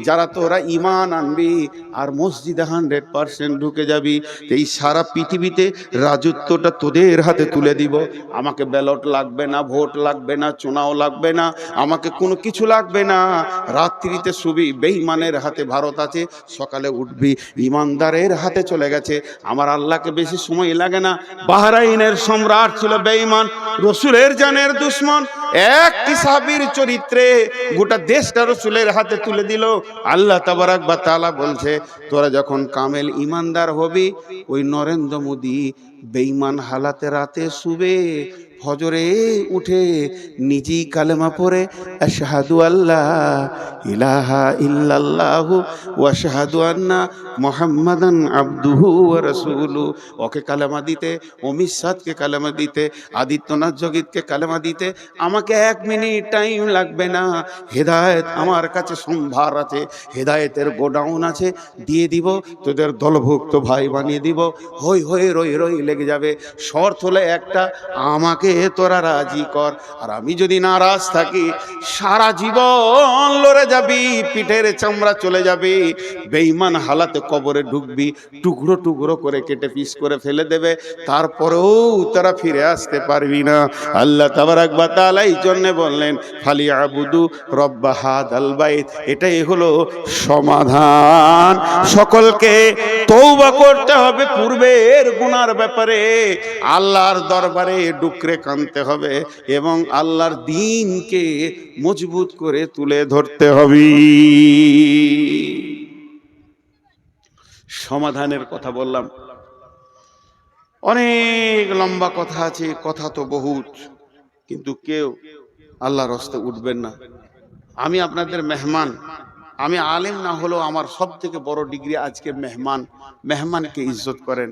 যারা তোরা ঈমান আনবি আর মসজিদে 100% ঢুকে যাবি, এই সারা পৃথিবীতে রাজত্বটা তোদের হাতে তুলে দিব। আমাকে ব্যালট লাগবে না, ভোট লাগবে না, চুনাও লাগবে না, আমাকে কোনো কিছু লাগবে না। রাত্রিতে শুবি বেঈমানের হাতে, ভারত আছে, সকালে উঠবি ঈমানদারের হাতে চলে গেছে। আমার আল্লাহকে বেশি সময় লাগে না। বাহরাইনের সম্রাট ছিল বেঈমান, রসুলের জানের দুশ্মন। একটি সাহাবীর চরিত্রে গোটা দেশটা রসুলের হাতে তুলে দিল। আল্লাহ তাবারাক ওয়া তাআলা বলছে, তোরা যখন কামেল ঈমানদার হবি, ওই নরেন্দ্র মোদী বেঈমান হালাতে রাতে শুবে, ফজরে উঠে নিজেই কালেমা পড়ে, আশহাদু আল্লাহ ইলাহা ইল্লাল্লাহু ওয়া আশহাদু আন্না মুহাম্মাদান আবদুহু ওয়া রাসূলুহু। ওকে কালেমা দিতে, অমিত শাহকে কালেমা দিতে, আদিত্যনাথ যোগীকে কালেমা দিতে আমাকে 1 মিনিট টাইম লাগবে না। হেদায়েত আমার কাছে সম্ভার আছে, হেদায়েতের গোডাউন আছে, দিয়ে দিব, তোদের দলভুক্ত ভাই বানিয়ে দিব। হই হই রই রই লেগে যাবে। শর্ত হলে একটা, আমাকে তোরা রাজি কর। আর আমি যদি নারাজ থাকি, সারা জীবন লড়ে যাবি, পিঠের চামড়া চলে যাবে, বেঈমান হালাতে কবরে ঢুকবি, টুকরো টুকরো করে কেটে পিস করে ফেলে দেবে, তারপরেও তারা ফিরে আসতে পারবি না। আল্লাহ তাবারাক ওয়া তাআলা এই জন্য বললেন ফালিয়াবুদু রব্ব হাদাল বাইত। এটাই হলো সমাধান। সকলকে তওবা করতে হবে পূর্বের গুনার ব্যাপারে, আল্লাহর দরবারে ডুকরে কাঁদতে হবে এবং আল্লাহর দ্বীনকে মজবুত করে তুলে ধরতে হবে। সমাধানের কথা বললাম, অনেক লম্বা কথা আছে, কথা তো বহুত, কিন্তু কেউ আল্লাহর রাস্তে উঠবেন না। আমি আপনাদের মেহমান, আমি আলেম না হলেও আমার সব থেকে বড় ডিগ্রি আজকে মেহমান। মেহমানকে ইজ্জত করেন।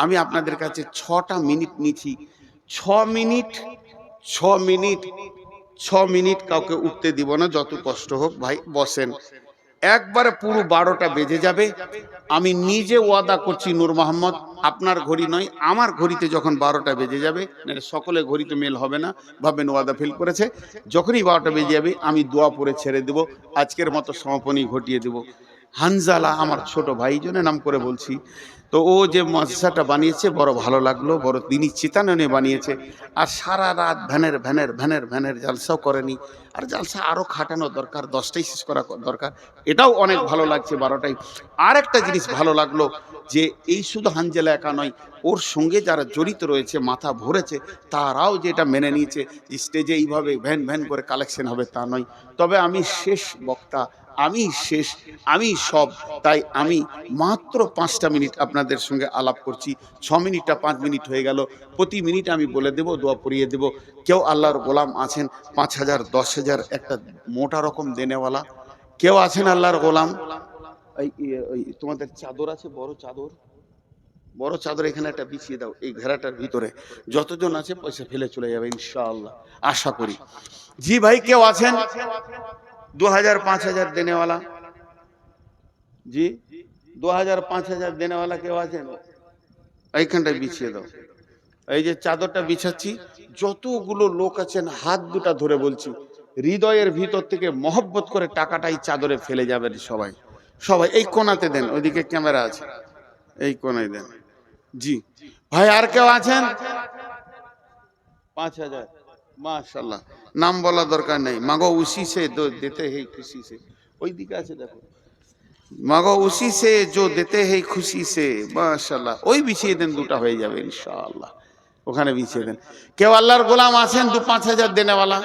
আমি আপনাদের কাছে 6টা মিনিট নিচ্ছি, 6 মিনিট কাউকে উঠতে দিব না, যত কষ্ট হোক। ভাই বসেন, একবারে পুরো 12টা বেজে যাবে। আমি নিজে ওয়াদা করছি নূর মোহাম্মদ, আপনার ঘড়ি নয়, আমার ঘড়িতে যখন 12টা বেজে যাবে, সকলে ঘড়িতে মেল হবে না, ভাবেন ওয়াদা ফেল করেছে। যখনই 12টা বেজে যাবে আমি দোয়া পড়ে ছেড়ে দেব, আজকের মতো সমাপনী ঘটিয়ে দেব। হানজালা আমার ছোট ভাই, জন্য নাম করে বলছি, তো ও যে মাদ্রাসাটা বানিয়েছে বড় ভালো লাগলো, বড় দিনই চেতনা বানিয়েছে। আর সারা রাত ভ্যানের জালসাও করেনি, আর জালসা আরও খাটানো দরকার, 10টাই শেষ করা দরকার। এটাও অনেক ভালো লাগছে 12টায়। আর একটা জিনিস ভালো লাগলো যে এই শুধু হানজালা একা নয়, ওর সঙ্গে যারা জড়িত রয়েছে, মাথা ভরেছে, তারাও যেটা মেনে নিয়েছে স্টেজে এইভাবে ভ্যান করে কালেকশন হবে তা নয়। তবে আমি শেষ বক্তা, আমি সব, তাই আমি মাত্র 5টা মিনিট আপনাদের সঙ্গে আলাপ করছি। 6 মিনিটটা 5 মিনিট হয়ে গেল। প্রতি মিনিট আমি বলে দেব, দোয়া পড়িয়ে দেব। কেউ আল্লাহর গোলাম আছেন 5,000 10,000 একটা মোটা রকম দেনেওয়ালা? কেউ আছেন আল্লাহর গোলাম? ওই তোমাদের চাদর আছে, বড় চাদর এখানে একটা বিছিয়ে দাও, এই ঘেরাটার ভিতরে যতজন আছে পয়সা ফেলে চলে যাবে ইনশাআল্লাহ, আশা করি। জি ভাই, কেউ আছেন 2000 5000 দেনেওয়ালা? জি 2000 5000 দেনেওয়ালা কেউ আছেন? এইখানটায় বিছিয়ে দাও। এই যে চাদরটা বিছাচ্ছি, যতগুলো লোক আছেন হাত দুটা ধরে বলছি, হৃদয়ের ভিতর থেকে মহব্বত করে টাকাটাই চাদরে ফেলে যাবেন সবাই। এই কোণাতে দেন, ওইদিকে ক্যামেরা আছে, এই কোণায় দেন। জি ভাই, আর কেউ আছেন? 5000, মাশাআল্লাহ। নাম বলা দরকার নেই, মাগো উসি সে দো দেতে হে খুশি সে। ওই দিকে আছে দেখো, মাগো উসি সে जो देते हैं खुशी से, মাশাআল্লাহ। ওই বিছিয়ে দেন, দুটা হয়ে যাবে ইনশাআল্লাহ, ওখানে বিছিয়ে দেন। কেউ আল্লাহর গোলাম আছেন 2-5 হাজার দেনেওয়ালা?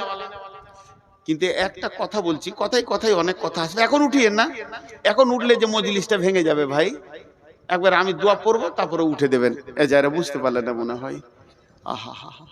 কিন্তু একটা কথা বলছি, কথাই অনেক কথা আসবে, এখন উঠিয়েন না। এখন উঠলে যে মজলিসটা ভেঙে যাবে ভাই। একবার আমি দোয়া পড়বো, তারপরে উঠে দেবেন। এ যারা বুঝতে পারলেন না মনে হয়, আহা হা হা।